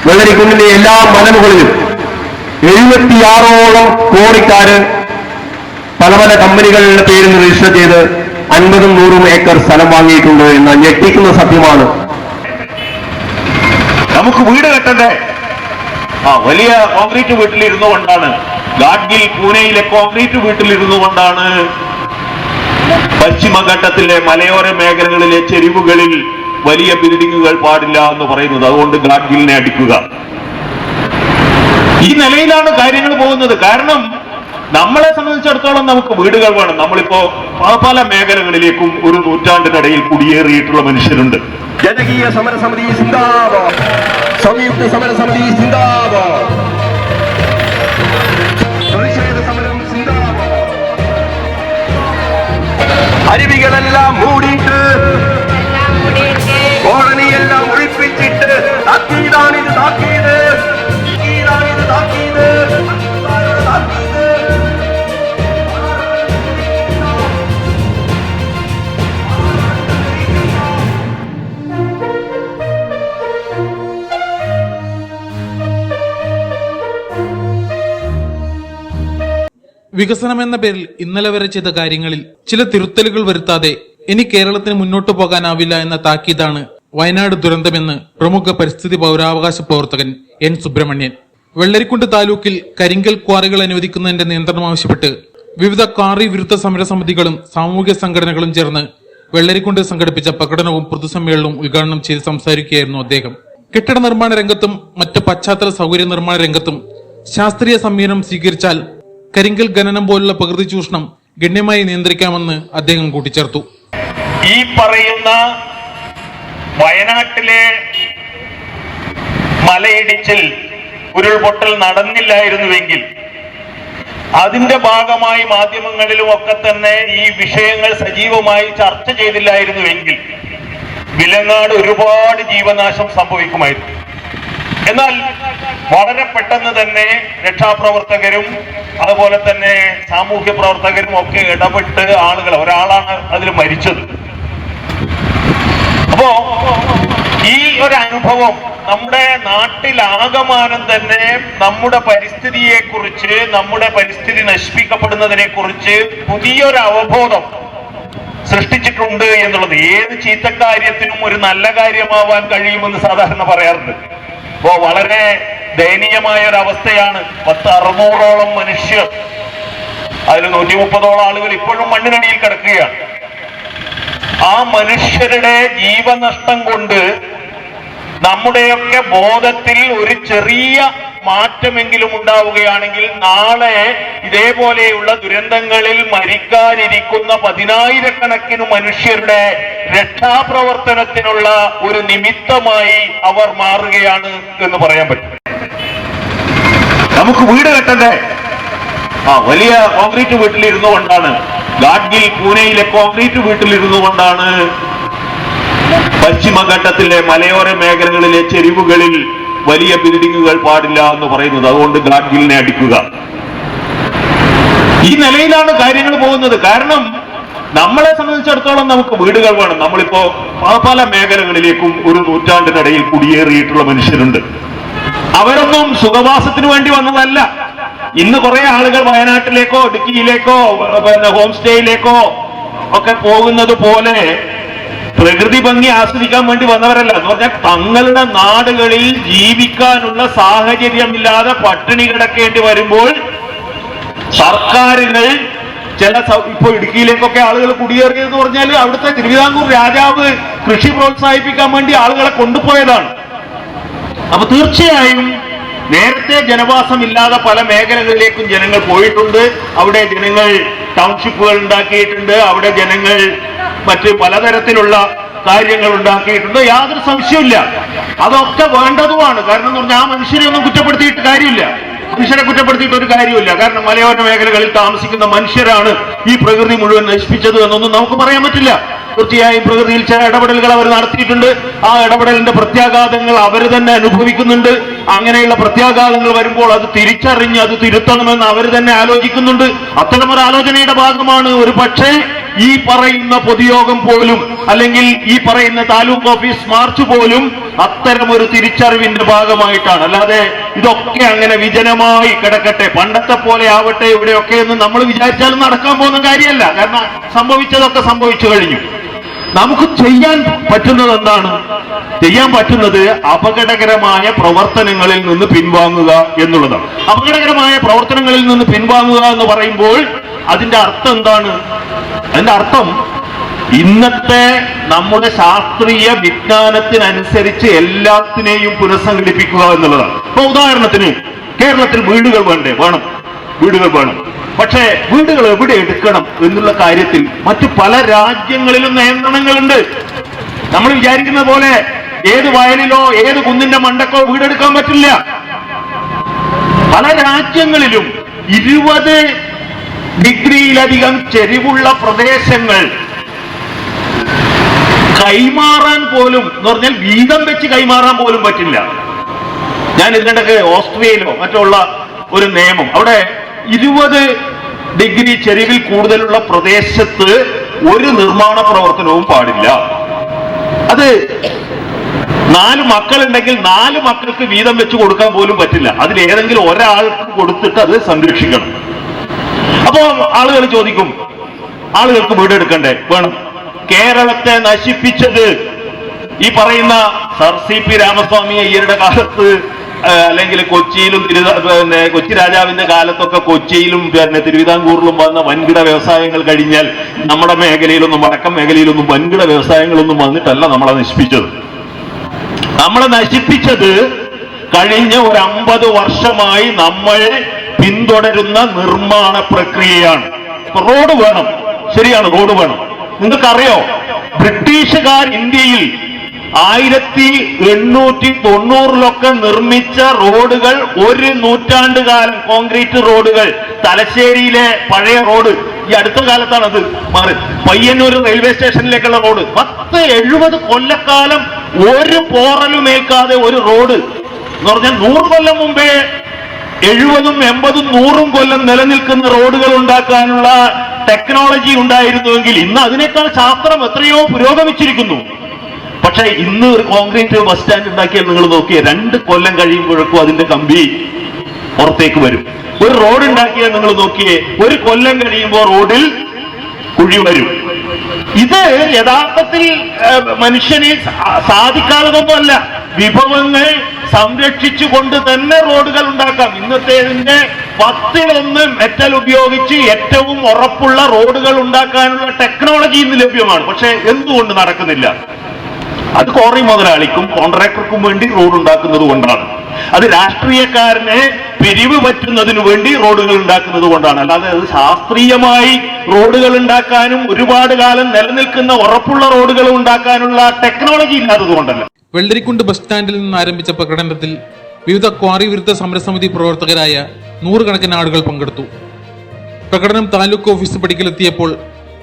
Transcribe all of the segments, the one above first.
വെള്ളരിക്കുണ്ടിന്റെ എല്ലാ മലമുകളിലും 76ഓളം കോടിക്കാര് പല പല കമ്പനികളുടെ പേരിൽ രജിസ്റ്റർ ചെയ്ത് 50-100 ഏക്കർ സ്ഥലം വാങ്ങിയിട്ടുണ്ട് എന്ന ഞെട്ടിക്കുന്ന സത്യമാണ്. നമുക്ക് വീട് കെട്ടണ്ടേ? വലിയ കോൺക്രീറ്റ് വീട്ടിലിരുന്നു കൊണ്ടാണ്, ഗാഡ്ഗിൽ പൂനെയിലെ കോൺക്രീറ്റ് വീട്ടിലിരുന്നു കൊണ്ടാണ് പശ്ചിമഘട്ടത്തിലെ മലയോര മേഖലകളിലെ ചെരിവുകളിൽ വലിയ ബിൽഡിങ്ങുകൾ പാടില്ല എന്ന് പറയുന്നത്. അതുകൊണ്ട് ഗാഡ്ഗിലിനെ അടിക്കുക. ഈ നിലയിലാണ് കാര്യങ്ങൾ പോകുന്നത്. കാരണം നമ്മളെ സംബന്ധിച്ചിടത്തോളം നമുക്ക് വീടുകൾ വേണം. നമ്മളിപ്പോ പല മേഖലകളിലേക്കും ഒരു നൂറ്റാണ്ടിനിടയിൽ കുടിയേറിയിട്ടുള്ള മനുഷ്യരുണ്ട്. ജനകീയ സമരസമിതി സിന്ദാബാദ്, സംയുക്ത സമരസമിതി സിന്ദാബാദ്, പ്രതിഷേധ സമരം സിന്ദാബാദ്. അരുവികളെല്ലാം മൂടിയിട്ട് കോളനിയെല്ലാം ഒഴിപ്പിച്ചിട്ട് താക്കീതാണിത്, താക്കീത്, താക്കീതാണിത്, താക്കീത്. വികസനം എന്ന പേരിൽ ഇന്നലെ വരെ ചെയ്ത കാര്യങ്ങളിൽ ചില തിരുത്തലുകൾ വരുത്താതെ ഇനി കേരളത്തിന് മുന്നോട്ടു പോകാനാവില്ല എന്ന താക്കീതാണ് വയനാട് ദുരന്തമെന്ന് പ്രമുഖ പരിസ്ഥിതി പൗരാവകാശ പ്രവർത്തകൻ എൻ സുബ്രഹ്മണ്യൻ. വെള്ളരിക്കുണ്ട് താലൂക്കിൽ കരിങ്കൽ ക്വാറികൾ അനുവദിക്കുന്നതിന്റെ നിയന്ത്രണം ആവശ്യപ്പെട്ട് വിവിധ ക്വാറി വിരുദ്ധ സമരസമിതികളും സാമൂഹ്യ സംഘടനകളും ചേർന്ന് വെള്ളരിക്കുണ്ട് സംഘടിപ്പിച്ച പ്രകടനവും പൊതുസമ്മേളനവും ഉദ്ഘാടനം ചെയ്ത് സംസാരിക്കുകയായിരുന്നു അദ്ദേഹം. കെട്ടിട നിർമ്മാണ രംഗത്തും മറ്റ് പശ്ചാത്തല സൗകര്യ നിർമ്മാണ രംഗത്തും ശാസ്ത്രീയ സമീപനം സ്വീകരിച്ചാൽ കരിങ്കൽ ഖനനം പോലുള്ള പ്രകൃതി ചൂഷണം ഗണ്യമായി നിയന്ത്രിക്കാമെന്ന് അദ്ദേഹം കൂട്ടിച്ചേർത്തു. ഈ പറയുന്ന വയനാട്ടിലെ മലയിടിച്ചിൽ, ഉരുൾപൊട്ടൽ നടന്നില്ലായിരുന്നുവെങ്കിൽ, അതിന്റെ ഭാഗമായി മാധ്യമങ്ങളിലും ഒക്കെ തന്നെ ഈ വിഷയങ്ങൾ സജീവമായി ചർച്ച ചെയ്തില്ലായിരുന്നുവെങ്കിൽ വിലങ്ങാട് ഒരുപാട് ജീവനാശം സംഭവിക്കുമായിരുന്നു. എന്നാൽ വളരെ പെട്ടെന്ന് തന്നെ രക്ഷാപ്രവർത്തകരും അതുപോലെ തന്നെ സാമൂഹ്യ പ്രവർത്തകരും ഒക്കെ ഇടപെട്ട് ഒരാളാണ് അതിൽ മരിച്ചത്. അപ്പോ ഈ ഒരു അനുഭവം നമ്മുടെ നാട്ടിലാകമാനം തന്നെ നമ്മുടെ പരിസ്ഥിതിയെ കുറിച്ച്, നമ്മുടെ പരിസ്ഥിതി നശിപ്പിക്കപ്പെടുന്നതിനെ കുറിച്ച് പുതിയൊരു അവബോധം സൃഷ്ടിച്ചിട്ടുണ്ട് എന്നുള്ളത്. ഏത് ചീത്തക്കാര്യത്തിനും ഒരു നല്ല കാര്യമാവാൻ കഴിയുമെന്ന് സാധാരണ പറയാറുണ്ട്. അപ്പോ വളരെ ദയനീയമായ ഒരു അവസ്ഥയാണ്. 600ഓളം മനുഷ്യർ, അതിൽ 130ഓളം ആളുകൾ ഇപ്പോഴും മണ്ണിനടിയിൽ കിടക്കുകയാണ്. ആ മനുഷ്യരുടെ ജീവനഷ്ടം കൊണ്ട് നമ്മുടെയൊക്കെ ബോധത്തിൽ ഒരു ചെറിയ മാറ്റമെങ്കിലും ഉണ്ടാവുകയാണെങ്കിൽ നാളെ ഇതേപോലെയുള്ള ദുരന്തങ്ങളിൽ മരിക്കാനിരിക്കുന്ന 10,000-കണക്കിന് മനുഷ്യരുടെ രക്ഷാപ്രവർത്തനത്തിനുള്ള ഒരു നിമിത്തമായി അവർ മാറുകയാണ് എന്ന് പറയാൻ പറ്റും. നമുക്ക് വീട് കെട്ടണ്ടേ? വലിയ കോൺക്രീറ്റ് വീട്ടിലിരുന്നു കൊണ്ടാണ്, ഗാഡ്ഗിൽ പൂനെയിലെ കോൺക്രീറ്റ് വീട്ടിലിരുന്നു കൊണ്ടാണ് പശ്ചിമഘട്ടത്തിലെ മലയോര മേഖലകളിലെ ചെരിവുകളിൽ വലിയ ബിൽഡിങ്ങുകൾ പാടില്ല എന്ന് പറയുന്നത്. അതുകൊണ്ട് ഗാഡ്ഗിലിനെ അടിക്കുക. ഈ നിലയിലാണ് കാര്യങ്ങൾ പോകുന്നത്. കാരണം നമ്മളെ സംബന്ധിച്ചിടത്തോളം നമുക്ക് വീടുകൾ വേണം. നമ്മളിപ്പോ പല മേഖലകളിലേക്കും ഒരു നൂറ്റാണ്ടിനിടയിൽ കുടിയേറിയിട്ടുള്ള മനുഷ്യരുണ്ട്. അവരൊന്നും സുഖവാസത്തിന് വേണ്ടി വന്നതല്ല. ഇന്ന് കുറെ ആളുകൾ വയനാട്ടിലേക്കോ ഇടുക്കിയിലേക്കോ ഹോം സ്റ്റേയിലേക്കോ ഒക്കെ പോകുന്നത് പോലെ പ്രകൃതി ഭംഗി ആസ്വദിക്കാൻ വേണ്ടി വന്നവരല്ല. എന്ന് പറഞ്ഞാൽ തങ്ങളുടെ നാടുകളിൽ ജീവിക്കാനുള്ള സാഹചര്യമില്ലാതെ പട്ടിണി കിടക്കേണ്ടി വരുമ്പോൾ സർക്കാരുകൾ ഇപ്പൊ ഇടുക്കിയിലേക്കൊക്കെ ആളുകൾ കുടിയേറിയെന്ന് പറഞ്ഞാൽ അവിടുത്തെ തിരുവിതാംകൂർ രാജാവ് കൃഷി പ്രോത്സാഹിപ്പിക്കാൻ വേണ്ടി ആളുകളെ കൊണ്ടുപോയതാണ്. അപ്പൊ തീർച്ചയായും നേരത്തെ ജനവാസമില്ലാതെ പല മേഖലകളിലേക്കും ജനങ്ങൾ പോയിട്ടുണ്ട്. അവിടെ ജനങ്ങൾ ടൗൺഷിപ്പുകൾ ഉണ്ടാക്കിയിട്ടുണ്ട്. അവിടെ ജനങ്ങൾ മറ്റ് പലതരത്തിലുള്ള കാര്യങ്ങൾ ഉണ്ടാക്കിയിട്ടുണ്ട്. യാതൊരു സംശയമില്ല. അതൊക്കെ വേണ്ടതുമാണ്. കാരണം എന്ന് പറഞ്ഞാൽ ആ മനുഷ്യരെ ഒന്നും കുറ്റപ്പെടുത്തിയിട്ട് കാര്യമില്ല. മനുഷ്യരെ കുറ്റപ്പെടുത്തിയിട്ട് ഒരു കാര്യമില്ല. കാരണം മലയോര മേഖലകളിൽ താമസിക്കുന്ന മനുഷ്യരാണ് ഈ പ്രകൃതി മുഴുവൻ നശിപ്പിച്ചത് എന്നൊന്നും നമുക്ക് പറയാൻ പറ്റില്ല. തീർച്ചയായും പ്രകൃതിയിൽ ചില ഇടപെടലുകൾ അവർ നടത്തിയിട്ടുണ്ട്. ആ ഇടപെടലിന്റെ പ്രത്യാഘാതങ്ങൾ അവർ തന്നെ അനുഭവിക്കുന്നുണ്ട്. അങ്ങനെയുള്ള പ്രത്യാഘാതങ്ങൾ വരുമ്പോൾ അത് തിരിച്ചറിഞ്ഞ് അത് തിരുത്തണമെന്ന് അവർ തന്നെ ആലോചിക്കുന്നുണ്ട്. അത്തരമൊരു ആലോചനയുടെ ഭാഗമാണ് ഒരു പക്ഷേ ഈ പറയുന്ന പൊതുയോഗം പോലും അല്ലെങ്കിൽ ഈ പറയുന്ന താലൂക്ക് ഓഫീസ് മാർച്ച് പോലും അത്തരമൊരു തിരിച്ചറിവിന്റെ ഭാഗമായിട്ടാണ്. അല്ലാതെ ഇതൊക്കെ അങ്ങനെ വിജനമായി കിടക്കട്ടെ, പണ്ടത്തെ പോലെ ആവട്ടെ ഇവിടെയൊക്കെ എന്ന് നമ്മൾ വിചാരിച്ചാലും നടക്കാൻ പോകുന്ന കാര്യമല്ല. കാരണം സംഭവിച്ചതൊക്കെ സംഭവിച്ചു കഴിഞ്ഞു. നമുക്ക് ചെയ്യാൻ പറ്റുന്നത് എന്താണ്? ചെയ്യാൻ പറ്റുന്നത് അപകടകരമായ പ്രവർത്തനങ്ങളിൽ നിന്ന് പിൻവാങ്ങുക എന്നുള്ളതാണ്. അപകടകരമായ പ്രവർത്തനങ്ങളിൽ നിന്ന് പിൻവാങ്ങുക എന്ന് പറയുമ്പോൾ അതിന്റെ അർത്ഥം എന്താണ്? അതിന്റെ അർത്ഥം ഇന്നത്തെ നമ്മുടെ ശാസ്ത്രീയ വിജ്ഞാനത്തിനനുസരിച്ച് എല്ലാത്തിനെയും പുനഃസംഘടിപ്പിക്കുക എന്നുള്ളതാണ്. ഇപ്പൊ ഉദാഹരണത്തിന് കേരളത്തിൽ വീടുകൾ വേണം, വീടുകൾ വേണം. പക്ഷേ വീടുകൾ എവിടെ എടുക്കണം എന്നുള്ള കാര്യത്തിൽ മറ്റു പല രാജ്യങ്ങളിലും നിയന്ത്രണങ്ങളുണ്ട്. നമ്മൾ വിചാരിക്കുന്ന പോലെ ഏത് വയലിലോ ഏത് കുന്നിന്റെ മണ്ടക്കോ വീടെടുക്കാൻ പറ്റില്ല. പല രാജ്യങ്ങളിലും 20 ഡിഗ്രിയിലധികം ചെരിവുള്ള പ്രദേശങ്ങൾ കൈമാറാൻ പോലും, എന്ന് പറഞ്ഞാൽ വീതം വെച്ച് കൈമാറാൻ പോലും പറ്റില്ല. ഞാൻ ഇതിനിടയ്ക്ക് ഓസ്ട്രിയയിലോ മറ്റുള്ള ഒരു നിയമം, അവിടെ 20 ഡിഗ്രി ചെരിവിൽ കൂടുതലുള്ള പ്രദേശത്ത് ഒരു നിർമ്മാണ പ്രവർത്തനവും പാടില്ല. അത് 4 മക്കളുണ്ടെങ്കിൽ 4 മക്കൾക്ക് വീതം വെച്ച് കൊടുക്കാൻ പോലും പറ്റില്ല. അതിലേതെങ്കിലും ഒരാൾക്ക് കൊടുത്തിട്ട് അത് സംരക്ഷിക്കണം. അപ്പോ ആളുകൾ ചോദിക്കും, ആളുകൾക്ക് വീടെടുക്കണ്ടേ? വേണം. കേരളത്തെ നശിപ്പിച്ചത് ഈ പറയുന്ന സർ CP രാമസ്വാമിയെ ഈയിടെ കാലത്ത് അല്ലെങ്കിൽ കൊച്ചിയിലും കൊച്ചി രാജാവിന്റെ കാലത്തൊക്കെ കൊച്ചിയിലും തിരുവിതാംകൂറിലും വന്ന വൻകിട വ്യവസായങ്ങൾ കഴിഞ്ഞാൽ നമ്മുടെ മേഖലയിലൊന്നും വടക്കൻ മേഖലയിലൊന്നും വൻകിട വ്യവസായങ്ങളൊന്നും വന്നിട്ടല്ല നമ്മളെ നശിപ്പിച്ചത്. നമ്മളെ നശിപ്പിച്ചത് കഴിഞ്ഞ ഒരു 50 വർഷമായി നമ്മൾ പിന്തുടരുന്ന നിർമ്മാണ പ്രക്രിയയാണ്. റോഡ് വേണം, ശരിയാണ്, റോഡ് വേണം. നിങ്ങൾക്കറിയോ, ബ്രിട്ടീഷുകാർ ഇന്ത്യയിൽ 1890-ലൊക്കെ നിർമ്മിച്ച റോഡുകൾ, ഒരു നൂറ്റാണ്ടുകാലം കോൺക്രീറ്റ് റോഡുകൾ, തലശ്ശേരിയിലെ പഴയ റോഡ് ഈ അടുത്ത കാലത്താണ് അത് മാറി, പയ്യന്നൂർ റെയിൽവേ സ്റ്റേഷനിലേക്കുള്ള റോഡ് 70 കൊല്ലക്കാലം ഒരു പോറലുമേൽക്കാതെ ഒരു റോഡ് എന്ന് പറഞ്ഞാൽ 100 കൊല്ലം മുമ്പേ 70, 80, 100 കൊല്ലം നിലനിൽക്കുന്ന റോഡുകൾ ഉണ്ടാക്കാനുള്ള ടെക്നോളജി ഉണ്ടായിരുന്നുവെങ്കിൽ ഇന്ന് അതിനേക്കാൾ ശാസ്ത്രം എത്രയോ പുരോഗമിച്ചിരിക്കുന്നു. പക്ഷെ ഇന്ന് ഒരു കോൺക്രീറ്റ് ബസ് സ്റ്റാൻഡ് ഉണ്ടാക്കിയാൽ നിങ്ങൾ നോക്കിയേ, 2 കൊല്ലം കഴിയുമ്പോഴേക്കും അതിന്റെ കമ്പി പുറത്തേക്ക് വരും. ഒരു റോഡ് ഉണ്ടാക്കിയാൽ നിങ്ങൾ നോക്കിയേ, 1 കൊല്ലം കഴിയുമ്പോൾ റോഡിൽ കുഴി വരും. ഇത് യഥാർത്ഥത്തിൽ മനുഷ്യന് സാധിക്കാത്തതൊന്നുമല്ല. വിഭവങ്ങൾ സംരക്ഷിച്ചുകൊണ്ട് തന്നെ റോഡുകൾ ഉണ്ടാക്കാം. ഇന്നത്തേതിന്റെ 10-1 മെറ്റൽ ഉപയോഗിച്ച് ഏറ്റവും ഉറപ്പുള്ള റോഡുകൾ ഉണ്ടാക്കാനുള്ള ടെക്നോളജി ഇന്ന് ലഭ്യമാണ്. പക്ഷെ എന്തുകൊണ്ട് നടക്കുന്നില്ല? അത് ക്വാറി മുതലാളിക്കും കോൺട്രാക്ടർക്കും വേണ്ടി റോഡ് ഉണ്ടാക്കുന്നത് കൊണ്ടാണ്. അത് രാഷ്ട്രീയക്കാരനെ പിരിവ് പറ്റുന്നതിന് വേണ്ടി റോഡുകൾ ഉണ്ടാക്കുന്നത് കൊണ്ടാണ്. അല്ലാതെ അത് ശാസ്ത്രീയമായി റോഡുകൾ ഉണ്ടാക്കാനും ഒരുപാട് കാലം നിലനിൽക്കുന്ന ഉറപ്പുള്ള റോഡുകൾ ഉണ്ടാക്കാനുള്ള ടെക്നോളജി ഇല്ലാത്തത് കൊണ്ടല്ല. വെള്ളരിക്കുണ്ട് ബസ് സ്റ്റാൻഡിൽ നിന്ന് ആരംഭിച്ച പ്രകടനത്തിൽ വിവിധ ക്വാറി വിരുദ്ധ സമരസമിതി പ്രവർത്തകരായ 100 കണക്കിന് ആളുകൾ പങ്കെടുത്തു. പ്രകടനം താലൂക്ക് ഓഫീസ് പടിക്കലെത്തിയപ്പോൾ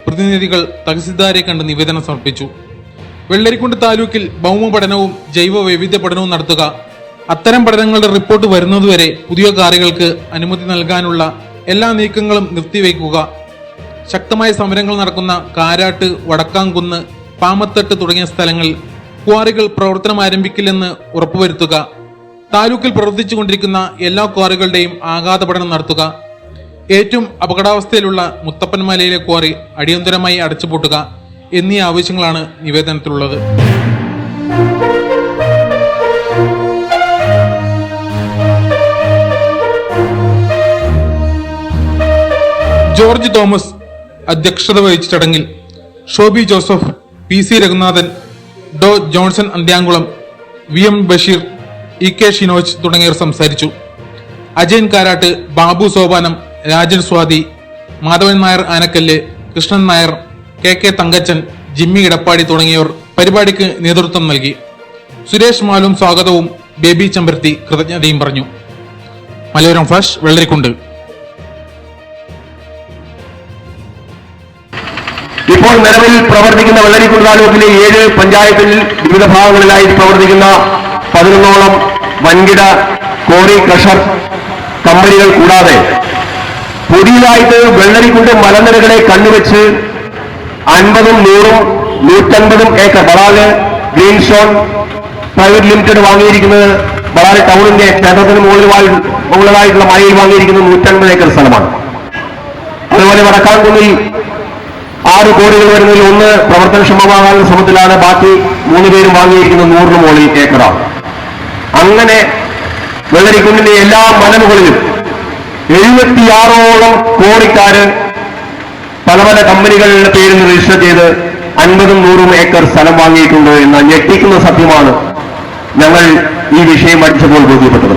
പ്രതിനിധികൾ തഹസിൽദാരെ കണ്ട് നിവേദനം സമർപ്പിച്ചു. വെള്ളരിക്കുണ്ട് താലൂക്കിൽ ഭൗമ പഠനവും ജൈവ വൈവിധ്യ പഠനവും നടത്തുക, അത്തരം പഠനങ്ങളുടെ റിപ്പോർട്ട് വരുന്നതുവരെ പുതിയ ക്വാറികൾക്ക് അനുമതി നൽകാനുള്ള എല്ലാ നീക്കങ്ങളും നിർത്തിവെക്കുക, ശക്തമായ സമരങ്ങൾ നടക്കുന്ന കാരാട്ട്, വടക്കാംകുന്ന്, പാമത്തട്ട് തുടങ്ങിയ സ്ഥലങ്ങളിൽ ക്വാറികൾ പ്രവർത്തനം ആരംഭിക്കില്ലെന്ന് ഉറപ്പുവരുത്തുക, താലൂക്കിൽ പ്രവർത്തിച്ചുകൊണ്ടിരിക്കുന്ന എല്ലാ ക്വാറികളുടെയും ആഘാത പഠനം നടത്തുക, ഏറ്റവും അപകടാവസ്ഥയിലുള്ള മുത്തപ്പൻമലയിലെ ക്വാറി അടിയന്തരമായി അടച്ചുപൂട്ടുക എന്നീ ആവശ്യങ്ങളാണ് നിവേദനത്തിലുള്ളത്. ജോർജ് തോമസ് അധ്യക്ഷത വഹിച്ച ചടങ്ങിൽ Shobi Joseph, PC Raghunathan, Dr Johnson Anthyamkulam, VM Basheer, EK Shinoj തുടങ്ങിയവർ സംസാരിച്ചു. അജയൻ കാരാട്ട്, ബാബു സോപാനം, രാജൻ സ്വാതി, മാധവൻ നായർ ആനക്കല്ല്, കൃഷ്ണൻ നായർ, KK തങ്കച്ചൻ, ജിമ്മി ഇടപ്പാടി തുടങ്ങിയവർ പരിപാടിക്ക് നേതൃത്വം നൽകി. സുരേഷ് മാലും സ്വാഗതവും ബേബി ചമ്പരത്തി കൃതജ്ഞതയും പറഞ്ഞു. മലയോരം ഫ്ലാഷ്, വെള്ളരിക്കുണ്ട്. ഇപ്പോൾ നിലവിൽ പ്രവർത്തിക്കുന്ന വെള്ളരിക്കുണ്ട് താലൂക്കിലെ 7 പഞ്ചായത്തിൽ വിവിധ ഭാഗങ്ങളിലായി പ്രവർത്തിക്കുന്ന 11ഓളം വൻകിട കോറി ക്രഷർ കമ്പനികൾ കൂടാതെ പുതിയതായിട്ട് വെള്ളരിക്കുണ്ട് മലനിരകളെ കണ്ണുവെച്ച് 50ഉം 100ഉം 150ഉം acre Balal green stone private limited വാങ്ങിയിരിക്കുന്നത് ബളാല് ടൗണിന്റെ ക്ഷേത്രത്തിന് മുകളിലായിട്ടുള്ള മലയിൽ വാങ്ങിയിരിക്കുന്നത് 150 ഏക്കർ സ്ഥലമാണ്. അതുപോലെ വടക്കാംകുന്നിൽ 6 കോടികൾ വരുന്നതിൽ ഒന്ന് പ്രവർത്തനക്ഷമമാകാനുള്ള ശ്രമത്തിലാണ്. ബാക്കി 3 പേരും വാങ്ങിയിരിക്കുന്നത് 100ന് മുകളിൽ ഏക്കറാണ്. അങ്ങനെ വെള്ളരിക്കുണ്ടിന്റെ എല്ലാ മലമുകളിലും 76ഓളം കോടിക്കാര് പല പല കമ്പനികളുടെ പേരിൽ രജിസ്റ്റർ ചെയ്ത് 50ഉം 100ഉം ഏക്കർ സ്ഥലം വാങ്ങിയിട്ടുണ്ട് എന്ന ഞെട്ടിക്കുന്ന സത്യമാണ് ഞങ്ങൾ ഈ വിഷയം പഠിച്ചപ്പോൾ ബോധ്യപ്പെട്ടത്.